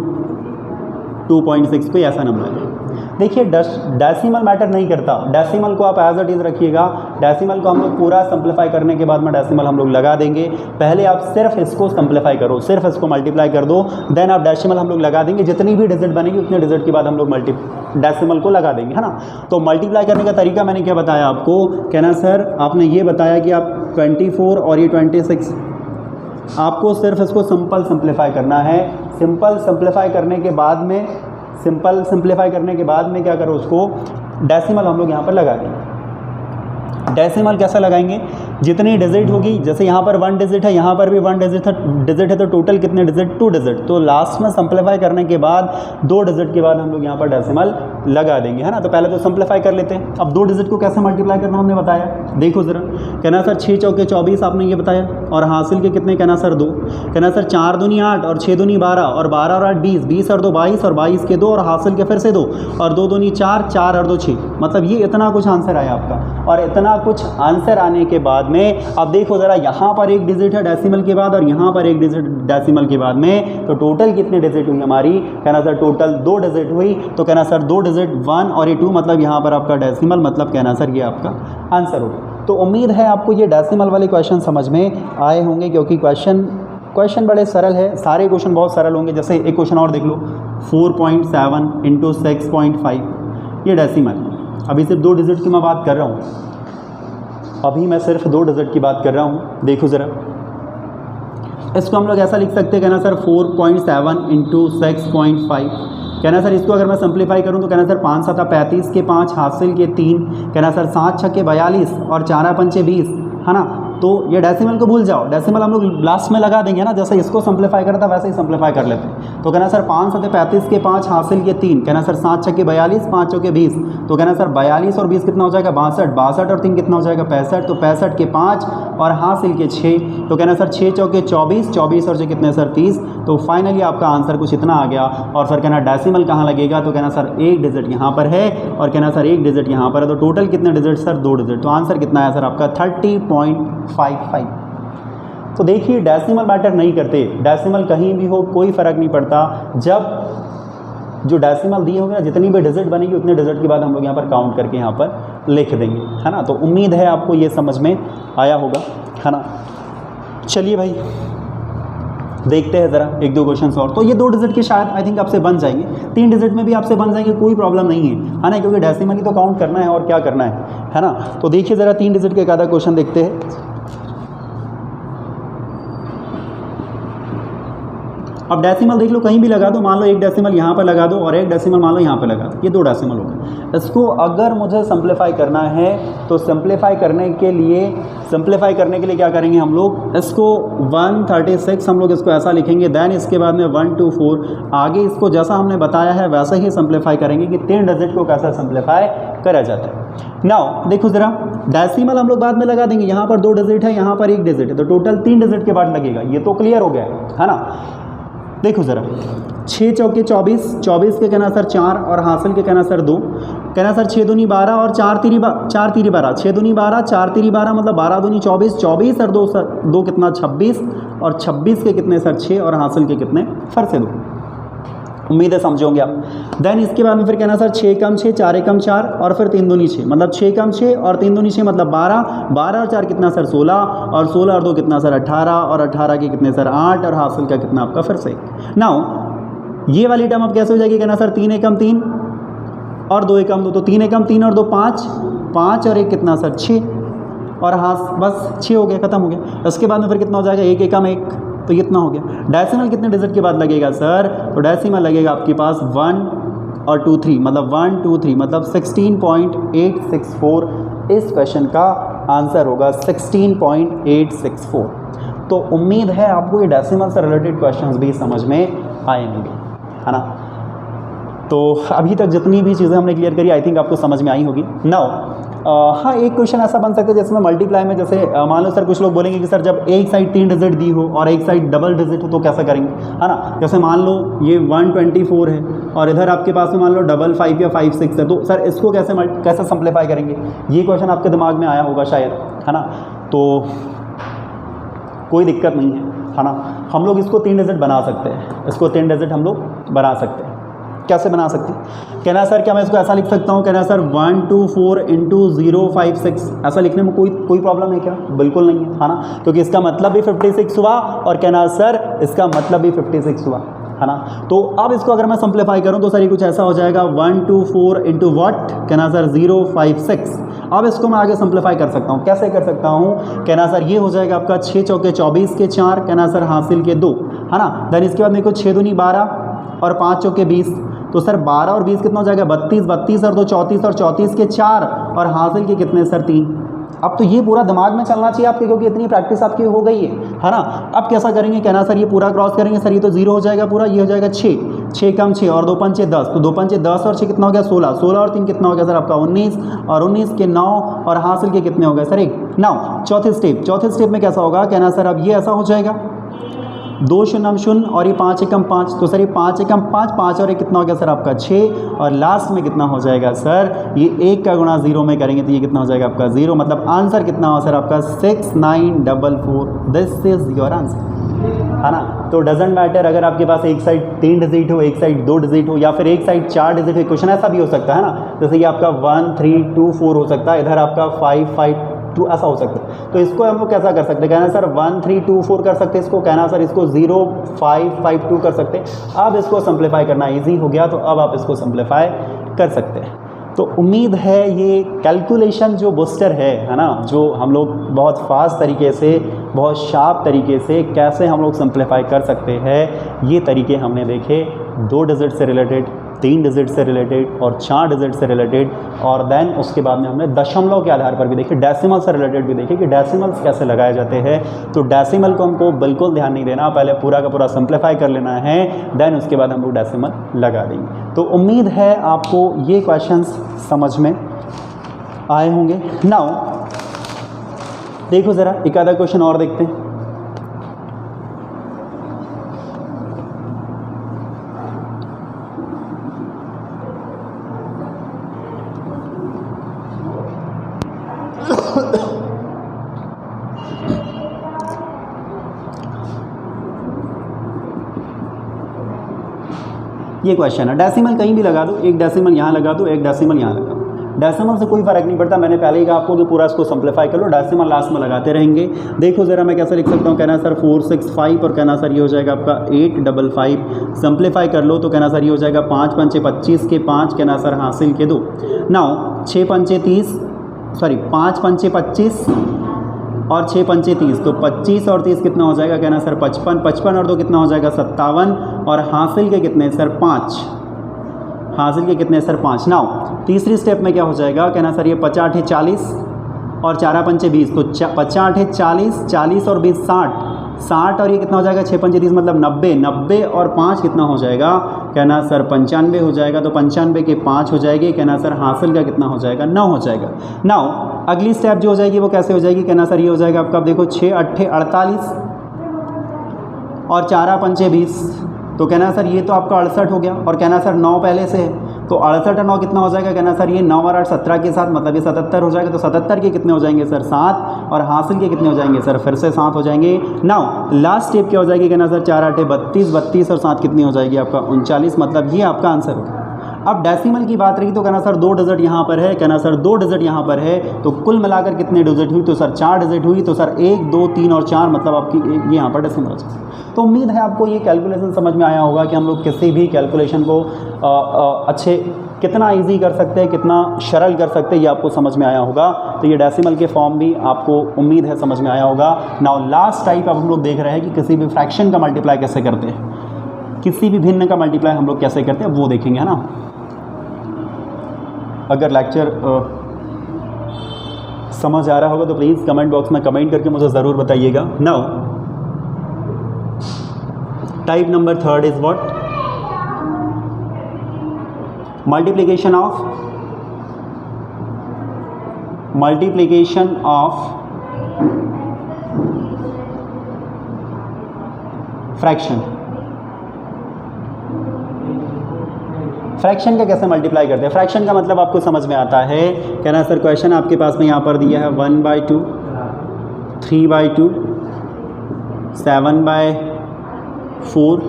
2.6 कोई ऐसा नंबर है। देखिए डेसिमल मैटर नहीं करता, डेसिमल को आप एज इट इज़ रखिएगा। डेसिमल को हम लोग पूरा सिंप्लीफाई करने के बाद में डेसिमल हम लोग लगा देंगे। पहले आप सिर्फ इसको सिंप्लीफाई करो, सिर्फ इसको मल्टीप्लाई कर दो, देन आप डेसिमल हम लोग लगा देंगे। जितनी भी डिजिट बनेगी उतने डिजिट के बाद हम लोग डेसिमल को लगा देंगे, है ना। तो मल्टीप्लाई करने का तरीका मैंने क्या बताया आपको, कहना सर आपने ये बताया कि आप 24 और ये 26, आपको सिर्फ इसको सिंपल सिंप्लीफाई करना है। सिंपल सिंप्लीफाई करने के बाद में क्या करो, उसको डेसिमल हम लोग यहाँ पर लगा देंगे। डेसिमल कैसा लगाएंगे, जितनी डिजिट होगी, जैसे यहाँ पर 1 डिजिट है, यहाँ पर भी 1 डिजिट है, तो टोटल कितने डिजिट, 2 डिजिट। तो लास्ट में सिंप्लीफाई करने के बाद 2 डिजिट के बाद हम लोग यहाँ पर डेसिमल लगा देंगे, है ना। तो पहले तो सिंप्लीफाई कर लेते हैं। अब 2 डिजिट को कैसे मल्टीप्लाई करना हमने बताया, देखो ज़रा। कहना सर 6 चौके 24 आपने ये बताया, और हासिल के कितने, कहना सर 2। कहना सर 4 दूनी 8 और 6 दूनी 12 और 12 और 8 20, 20 और 2 22 और 22 के 2 और हासिल के फिर से 2 और 2 दूनी 4, 4 और 2 6। मतलब ये इतना कुछ आंसर आया आपका। और इतना कुछ आंसर आने के बाद में अब देखो ज़रा, यहाँ पर एक डिजिट है डेसिमल के बाद और यहाँ पर एक डिजिट डेसिमल के बाद में, तो टोटल कितने डिजिट हुई हमारी, कहना सर टोटल 2 डिजिट हुई। तो कहना सर 2 डिजिट 1 और ये 2, मतलब यहाँ पर आपका डेसिमल, मतलब कहना सर ये आपका आंसर होगा। तो उम्मीद है आपको ये डेसिमल वाले क्वेश्चन समझ में आए होंगे, क्योंकि क्वेश्चन बड़े सरल है, सारे क्वेश्चन बहुत सरल होंगे। जैसे एक क्वेश्चन और देख लो, 4.7 इंटू 6.5, ये डेसिमल। अभी सिर्फ 2 डिजिट की मैं बात कर रहा हूँ, अभी मैं सिर्फ 2 डिजिट की बात कर रहा हूँ। देखो ज़रा, इसको हम लोग ऐसा लिख सकते हैं, कहना सर 4.7 इंटू 6.5। कहना सर इसको अगर मैं सिंप्लीफाई करूँ तो कहना सर 5 7 35 के 5 हासिल के 3, कहना सर 7 6 42 और 4 5 20, है ना। तो ये डेसिमल को भूल जाओ, डेसिमल हम लोग लास्ट में लगा देंगे ना, जैसे इसको सिंप्लीफाई करता वैसे ही सिंप्लीफाई कर लेते हैं। तो कहना सर 5 7 35 के 5 हासिल के 3, कहना सर 7 6 42 5 चौके 20, तो कहना सर 42 और 20 कितना हो जाएगा, 62, 62 और 3 कितना हो जाएगा, 65, तो 65 के 5 और हासिल के 6, तो कहना सर 6 चौके 24, 24 और 6 कितने सर 30। तो फाइनली आपका आंसर कुछ इतना आ गया। और सर कहना डेसिमल कहाँ लगेगा, तो कहना सर 1 डिजिट यहाँ पर है और कहना सर 1 डिजिट यहाँ पर है, तो टोटल कितने डिजिट सर 2 डिजिट। तो आंसर कितना है सर आपका 30.55। तो देखिए डेसिमल मैटर नहीं करते, डेसिमल कहीं भी हो कोई फ़र्क नहीं पड़ता। जब जो डेसिमल दिए होंगे ना, जितनी भी डिजिट बनेगी उतने डिजिट के बाद हम लोग यहाँ पर काउंट करके यहाँ पर लिख देंगे, है ना। तो उम्मीद है आपको ये समझ में आया होगा, है ना। चलिए भाई देखते हैं ज़रा 1-2 क्वेश्चन और। तो ये 2 डिजिट के शायद आई थिंक आपसे बन जाएंगे, 3 डिजिट में भी आपसे बन जाएंगे, कोई प्रॉब्लम नहीं है ना, क्योंकि डेसिमल ही तो काउंट करना है और क्या करना है ना। तो देखिए ज़रा 3 डिजिट के एक आधा क्वेश्चन देखते हैं। अब डेसिमल देख लो, कहीं भी लगा दो, मान लो 1 डेसिमल यहाँ पर लगा दो और 1 डेसिमल मान लो यहाँ पर लगा दो, ये 2 डेसिमल हो गए। इसको अगर मुझे सिंप्लीफाई करना है तो सिंप्लीफाई करने के लिए क्या करेंगे हम लोग, इसको 136 हम लोग इसको ऐसा लिखेंगे, देन इसके बाद में 1 2 4 आगे इसको जैसा हमने बताया है वैसे ही सिंप्लीफाई करेंगे कि 3 डिजिट को कैसा सिंप्लीफाई करा जाता है। नाउ देखो ज़रा, डेसिमल हम लोग बाद में लगा देंगे, यहाँ पर 2 डिजिट है, यहाँ पर 1 डिजिट है, तो टोटल 3 डिजिट के बाद लगेगा। ये तो क्लियर हो गया है ना। देखो ज़रा, 6 चौके 24, 24 के कहना सर 4 और हासिल के कहना सर 2, कहना सर 6 दूनी 12 और 4 तीरी 12, 6 दूनी 12 4 तीरी 12 मतलब 12 दूनी 24, 24 और 2 सर 2 कितना 26 और 26 के कितने सर 6 और हासिल के कितने फिर से 2। उम्मीद है समझोगे आप। देन इसके बाद में फिर कहना सर 6 कम 6 4 कम 4 और फिर 3 दूनी 6 मतलब 6 कम 6 और 3 दूनी 6 मतलब 12, 12 और 4 कितना सर 16 और 16 और 2 कितना सर 18 और 18 के कितने सर 8 और हासिल का कितना आपका फिर से। नाउ ये वाली टर्म अब कैसे हो जाएगी, कहना सर 3 एकम 3 और 2 एकम 2, तो 3 एकम 3 और 2 5, 5 और 1 कितना सर 6 और हाथ बस 6 हो गया, खत्म हो गया। उसके बाद में फिर कितना हो जाएगा 1 एकम 1, तो इतना हो गया। डेसिमल कितने डिजिट के बाद लगेगा सर, तो डेसिमल लगेगा आपके पास 1 और 2 3 मतलब 1 2 3 मतलब 16.864। इस क्वेश्चन का आंसर होगा 16.864। तो उम्मीद है आपको ये डेसिमल से रिलेटेड क्वेश्चंस भी समझ में आए होंगे, है ना। तो अभी तक जितनी भी चीज़ें हमने क्लियर करी आई थिंक आपको समझ में आई होगी। नाउ हाँ, एक क्वेश्चन ऐसा बन सकता है जिसमें मल्टीप्लाई में जैसे मान लो सर कुछ लोग बोलेंगे कि सर जब एक साइड 3 डिजिट दी हो और एक साइड डबल डिजिट हो तो कैसा करेंगे, है ना। जैसे मान लो ये 124 है और इधर आपके पास में मान लो 55 या 56 है, तो सर इसको कैसे सिंप्लीफाई करेंगे, ये क्वेश्चन आपके दिमाग में आया होगा शायद, है ना। तो कोई दिक्कत नहीं है ना, हम लोग इसको 3 डिजिट बना सकते हैं, इसको 3 डिजिट हम लोग बना सकते हैं। कैसे बना सकते हैं, कहना सर क्या मैं इसको ऐसा लिख सकता हूँ, कहना सर 124 × 056, ऐसा लिखने में कोई प्रॉब्लम है क्या, बिल्कुल नहीं है ना, क्योंकि इसका मतलब भी 56 हुआ और कहना सर इसका मतलब भी 56 हुआ, है ना। तो अब इसको अगर मैं सिंप्लीफाई करूं तो सर ये कुछ ऐसा हो जाएगा 124 × व्हाट, कहना सर 056। अब इसको मैं आगे सिंप्लीफाई कर सकता हूं, कैसे कर सकता हूं, कहना सर ये हो जाएगा आपका 6 चौके 24 के 4, कहना सर हासिल के 2, है ना। देन इसके बाद मेरे को 6 दूनी 12 और 5 चौके 20, तो सर 12 और 20 कितना हो जाएगा 32, 32 और 2 34 और 34 के 4 और हासिल के कितने सर 3। अब तो ये पूरा दिमाग में चलना चाहिए आपके, क्योंकि इतनी प्रैक्टिस आपकी हो गई है ना। अब कैसा करेंगे, कहना सर ये पूरा क्रॉस करेंगे, सर ये तो 0 हो जाएगा पूरा, ये हो जाएगा 6, 6 कम 6 और 2 पंचे 10, तो 2 पंचे 10 और 6 कितना हो गया 16, 16 और 3 कितना हो गया सर आपका 19 और 19 के 9 और हासिल के कितने हो गए सर 1। नाउ चौथे स्टेप में कैसा होगा, कहना सर अब ये ऐसा हो जाएगा 2 0 0 और ये 5 एकम 5, तो सर ये 5 एकम 5, 5 और ये कितना हो गया सर आपका 6 और लास्ट में कितना हो जाएगा सर ये 1 का गुणा 0 में करेंगे तो ये कितना हो जाएगा आपका 0, मतलब आंसर कितना हो सर आपका 6944। दिस इज योर आंसर, है ना। तो डजेंट मैटर अगर आपके पास एक साइड 3 डिजिट हो, एक साइड 2 डिजिट हो, या फिर एक साइड 4 डिजिट हो, क्वेश्चन ऐसा भी हो सकता है ना, जैसे ये आपका 1 3 2 4 हो सकता है, इधर आपका 5 5 2 ऐसा हो सकता है। तो इसको हम लोग कैसा कर सकते हैं, कहना सर 1 3 2 4 कर सकते हैं इसको, कहना सर इसको 0 5 5 2 कर सकते हैं। अब इसको सिंप्लीफाई करना इजी हो गया, तो अब आप इसको सिंप्लीफाई कर सकते हैं। तो उम्मीद है ये कैलकुलेशन जो बूस्टर है ना, जो हम लोग बहुत फास्ट तरीके से, बहुत शार्प तरीके से कैसे हम लोग सिंप्लीफाई कर सकते हैं, ये तरीके हमने देखे 2 डिजिट से रिलेटेड, 3 डिजिट से रिलेटेड और 4 डिजिट से रिलेटेड, और देन उसके बाद में हमने दशमलव के आधार पर भी देखे, डेसिमल से रिलेटेड भी देखे कि डेसिमल्स कैसे लगाए जाते हैं। तो डेसिमल को हमको बिल्कुल ध्यान नहीं देना, पहले पूरा का पूरा सिंप्लीफाई कर लेना है, देन उसके बाद हम लोग डेसिमल लगा देंगे। तो उम्मीद है आपको ये क्वेश्चंस समझ में आए होंगे। नाउ देखो ज़रा एक आधा क्वेश्चन और देखते हैं। ये क्वेश्चन है, डेसिमल कहीं भी लगा दो, एक डेसिमल यहाँ लगा दो, एक डेसिमल यहाँ लगा दो, डेसिमल से कोई फर्क नहीं पड़ता। मैंने पहले ही कहा आपको कि पूरा इसको सिंप्लीफाई कर लो, डेसिमल लास्ट में लगाते रहेंगे। देखो ज़रा मैं कैसे लिख सकता हूँ, कहना सर 465 और कहना सर ये हो जाएगा आपका 855, सिंप्लीफाई कर लो तो कहना सर ये हो जाएगा 5 पंचे 25 के 5, कहना सर हासिल के 2। नाउ 6 पंचे 30, सॉरी 5 पंचे 25 और 6 पंचे 30, तो 25 और 30 कितना हो जाएगा, कहना सर 55, 55 और 2 कितना हो जाएगा 57 और हासिल के कितने सर 5, हासिल के कितने सर 5। नाउ तीसरी स्टेप में क्या हो जाएगा, कहना सर ये 50 8 40 और 4 पंचे 20, तो 50 8 40, 40 और 20 60, 60 और ये कितना हो जाएगा 6 पंचे 30 मतलब 90, 90 और 5 कितना हो जाएगा, कहना सर 95 हो जाएगा, तो 95 के 5 हो जाएगी, कहना सर हासिल का कितना हो जाएगा 9 हो जाएगा। नाउ अगली स्टेप जो हो जाएगी वो कैसे हो जाएगी, कहना सर ये हो जाएगा आपका, देखो 6 8 48 और 4 पंचे 20, तो कहना सर ये तो आपका 68 हो गया, और कहना सर 9 पहले से है, तो 68 और 9 कितना हो जाएगा, कहना सर ये 9 और 8 17 के साथ, मतलब ये 77 हो जाएगा, तो 77 के कितने हो जाएंगे सर 7 और हासिल के कितने हो जाएंगे सर फिर से 7 हो जाएंगे। नाउ लास्ट स्टेप क्या हो जाएगी, कहना सर 4 8 32, 32 और 7 कितनी हो जाएगी आपका 39, मतलब ये आपका आंसर होगा। अब डेसिमल की बात रही तो कहना सर 2 डिजिट यहाँ पर है, कहना सर 2 डिजिट यहाँ पर है, तो कुल मिलाकर कितने डिजिट हुई, तो सर 4 डिजिट हुई, तो सर 1 2 3 और 4 मतलब आपकी ये यहाँ पर डेसिमल हो जाएगा। तो उम्मीद है आपको ये कैलकुलेशन समझ में आया होगा कि हम लोग किसी भी कैलकुलेशन को अच्छे कितना इजी कर सकते हैं, कितना सरल कर सकते हैं, ये आपको समझ में आया होगा। तो ये डेसिमल के फॉर्म भी आपको उम्मीद है समझ में आया होगा। नाउ लास्ट टाइप अब हम लोग देख रहे हैं कि किसी भी फ्रैक्शन का मल्टीप्लाई कैसे करते हैं, किसी भी भिन्न का मल्टीप्लाई हम लोग कैसे करते हैं वो देखेंगे, है ना। अगर लेक्चर समझ आ रहा होगा तो प्लीज़ कमेंट बॉक्स में कमेंट करके मुझे ज़रूर बताइएगा। Now type number 3 is what, multiplication of multiplication of fraction. Fraction का कैसे मल्टीप्लाई करते हैं? फ्रैक्शन का मतलब आपको समझ में आता है। कहना सर क्वेश्चन आपके पास में यहाँ पर दिया है 1/2, 3/2, 7/4,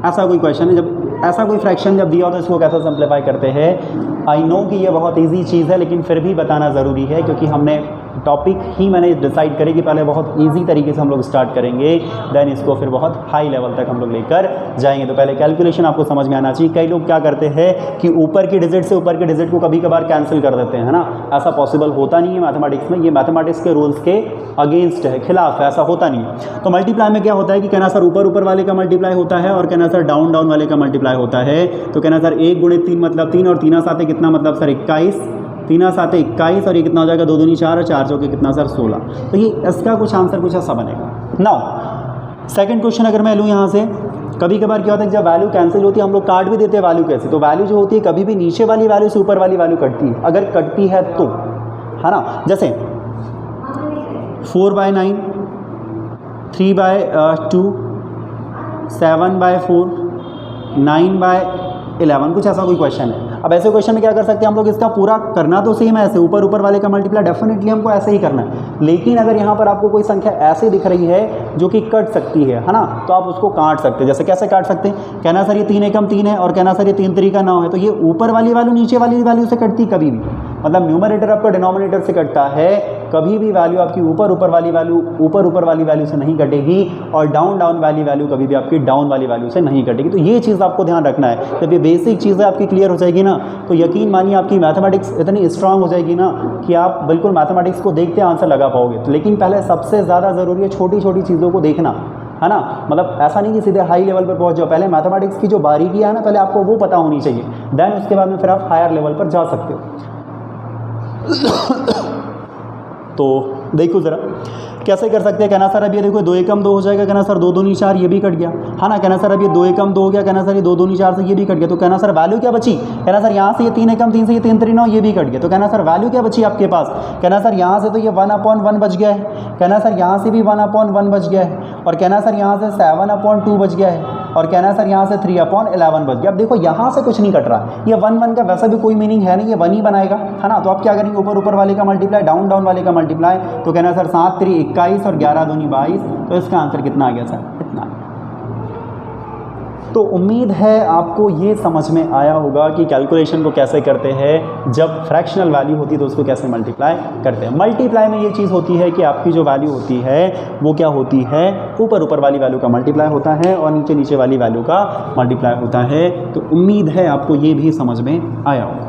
ऐसा कोई क्वेश्चन है। जब ऐसा कोई फ्रैक्शन जब दिया हो तो इसको कैसे सिंप्लीफाई करते हैं? आई नो कि ये बहुत इजी चीज़ है, लेकिन फिर भी बताना ज़रूरी है, क्योंकि हमने टॉपिक ही मैंने डिसाइड करे कि पहले बहुत इजी तरीके से हम लोग स्टार्ट करेंगे, देन इसको फिर बहुत हाई लेवल तक हम लोग लेकर जाएंगे। तो पहले कैलकुलेशन आपको समझ में आना चाहिए। कई लोग क्या करते हैं कि ऊपर की डिजिट से ऊपर के डिजिट को कभी कभार कैंसिल कर देते हैं, है ना। ऐसा पॉसिबल होता नहीं है मैथमेटिक्स में, ये मैथमेटिक्स के रूल्स के अगेंस्ट है, खिलाफ है, ऐसा होता नहीं है। तो मल्टीप्लाई में क्या होता है कि कहना सर ऊपर ऊपर वाले का मल्टीप्लाई होता है और कहना सर डाउन डाउन वाले का मल्टीप्लाई होता है। तो कहना सर 1 × 3 मतलब 3 और 3 साथ कितना मतलब सर 21, 3 साथ 21 और ये कितना हो जाएगा 2 दूनी 4 और 4 चौके कितना सर 16। तो ये इसका कुछ आंसर कुछ ऐसा बनेगा। नाउ सेकंड क्वेश्चन अगर मैं लूँ यहाँ से, कभी कभार क्या होता है जब वैल्यू कैंसिल होती है हम लोग काट भी देते हैं वैल्यू कैसे, तो वैल्यू जो होती है कभी भी नीचे वाली वैल्यू से ऊपर वाली वैल्यू कटती है, अगर कटती है तो, है ना। जैसे 4/9, 3/2, 7/4, 9/11, कुछ ऐसा कोई क्वेश्चन है। अब ऐसे क्वेश्चन में क्या कर सकते हैं हम लोग, इसका पूरा करना तो सेम है, ऐसे ऊपर ऊपर वाले का मल्टीप्लाई डेफिनेटली हमको ऐसे ही करना है, लेकिन अगर यहाँ पर आपको कोई संख्या ऐसे दिख रही है जो कि कट सकती है ना, तो आप उसको काट सकते हैं। जैसे कैसे काट सकते हैं? कहना सर ये 3 एकम 3 है और कहना सर ये 3 3 का 9 है, तो ये ऊपर वाली वैल्यू नीचे वाली वैल्यू से कटती कभी भी, मतलब न्यूमरेटर आपका डिनोमिनेटर से कटता है, कभी भी वैल्यू आपकी ऊपर ऊपर वाली वैल्यू से नहीं कटेगी, और डाउन डाउन वाली वैल्यू कभी भी आपकी डाउन वाली वैल्यू से नहीं कटेगी। तो ये चीज़ आपको ध्यान रखना है। जब ये बेसिक चीज़ें आपकी क्लियर हो जाएगी ना, तो यकीन मानिए आपकी मैथमेटिक्स इतनी स्ट्रांग हो जाएगी ना कि आप बिल्कुल मैथमेटिक्स को देखते आंसर लगा पाओगे। तो लेकिन पहले सबसे ज़्यादा ज़रूरी है छोटी छोटी चीज़ों को देखना, है ना। मतलब ऐसा नहीं कि सीधे हाई लेवल पर पहुंच जाओ, पहले मैथमेटिक्स की जो बारीकियां है ना पहले आपको वो पता होनी चाहिए, देन उसके बाद में फिर आप हायर लेवल पर जा सकते हो। तो देखो ज़रा कैसे कर सकते हैं। कहना सर अब ये देखो 2 एकम 2 हो जाएगा, कहना सर 2 दूनी 4 ये भी कट गया, है ना। कहना सर अब ये 2 एकम 2 हो गया, कहना सर ये 2 दूनी 4 से ये भी कट गया, तो कहना सर वैल्यू क्या बची? कहना सर यहाँ से ये 3 एकम 3 से ये 3 3 9 ये भी कट गया, तो कहना सर वैल्यू क्या बची आपके पास? कहना सर यहाँ से तो ये 1/1 बच गया है, कहना सर यहाँ से भी 1/1 बच गया है, और कहना सर यहाँ से 7/2 बच गया है, और कहना सर यहाँ से 3/11 बच गया। अब देखो यहाँ से कुछ नहीं कट रहा, ये 1 का वैसा भी कोई मीनिंग है नहीं, ये 1 ही बनाएगा, है ना। तो आप क्या करेंगे, ऊपर ऊपर वाले का मल्टीप्लाई डाउन डाउन वाले का मल्टीप्लाई, तो कहना सर 7 3 21 और 11 दूनी 22, तो इसका आंसर कितना आ गया सर? इतना। तो उम्मीद है आपको ये समझ में आया होगा कि कैलकुलेशन को कैसे करते हैं, जब फ्रैक्शनल वैल्यू होती है तो उसको कैसे मल्टीप्लाई करते हैं। मल्टीप्लाई में ये चीज़ होती है कि आपकी जो वैल्यू होती है वो क्या होती है, ऊपर ऊपर वाली वैल्यू का मल्टीप्लाई होता है और नीचे नीचे वाली वैल्यू का मल्टीप्लाई होता है। तो उम्मीद है आपको ये भी समझ में आया होगा।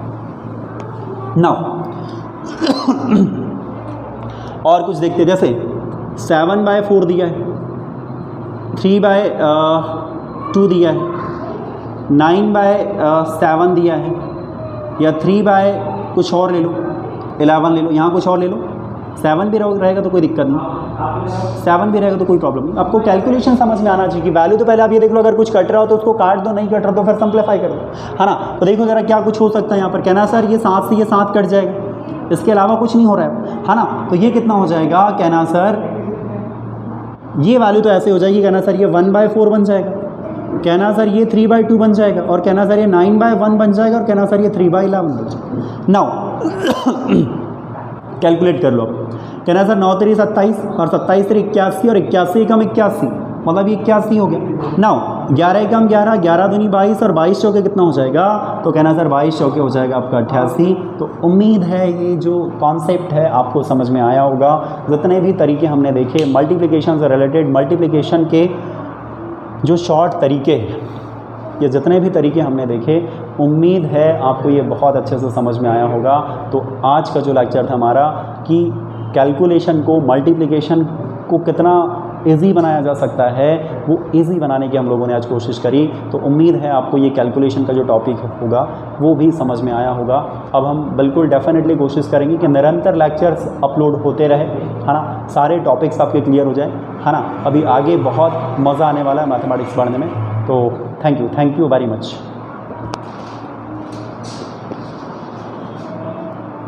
नाउ और कुछ देखते हैं, जैसे 7/4 दिया है, 3/2 दिया है, 9/7 दिया है, या 3 कुछ और ले लो, 11 ले लो, यहाँ कुछ और ले लो, 7 भी रहेगा तो कोई दिक्कत नहीं, 7 भी रहेगा तो कोई प्रॉब्लम नहीं। आपको कैलकुलेशन समझ में आना चाहिए कि वैल्यू तो पहले आप ये देख लो, अगर कुछ कट रहा हो तो उसको काट दो, नहीं कट रहा तो फिर सिंप्लीफाई कर दो, है ना। तो देखो ज़रा क्या कुछ हो सकता है यहाँ पर। कहना सर ये 7 से ये 7 कट जाएगा, इसके अलावा कुछ नहीं हो रहा है ना। तो ये कितना हो जाएगा? कहना सर ये वैल्यू तो ऐसे हो जाएगी, कहना सर ये 1/4 बन जाएगा, कहना सर ये 3/2 बन जाएगा, और कहना सर ये 9/1 बन जाएगा, और कहना सर ये 3/11 बन जाएगा। नाउ कैलकुलेट कर लो आप। कहना सर 9 3 27 और 27 3 81 और 81 एकम 81, मतलब ये 81 हो गया। नाउ 11 एकम 11, 11 दूनी 22 और 22 चौके कितना हो जाएगा? तो कहना सर 22 चौके हो जाएगा आपका 88। तो उम्मीद है ये जो कॉन्सेप्ट है आपको समझ में आया होगा। जितने भी तरीके हमने देखे मल्टीप्लिकेशन से रिलेटेड, मल्टीप्लिकेशन के जो शॉर्ट तरीके, ये जितने भी तरीके हमने देखे, उम्मीद है आपको ये बहुत अच्छे से समझ में आया होगा। तो आज का जो लेक्चर था हमारा कि कैलकुलेशन को, मल्टीप्लिकेशन को कितना इजी बनाया जा सकता है, वो इजी बनाने की हम लोगों ने आज कोशिश करी। तो उम्मीद है आपको ये कैलकुलेशन का जो टॉपिक होगा वो भी समझ में आया होगा। अब हम बिल्कुल डेफिनेटली कोशिश करेंगे कि निरंतर लेक्चर्स अपलोड होते रहे, है ना, सारे टॉपिक्स आपके क्लियर हो जाए, है ना। अभी आगे बहुत मज़ा आने वाला है मैथमेटिक्स पढ़ने में। तो थैंक यू वेरी मच।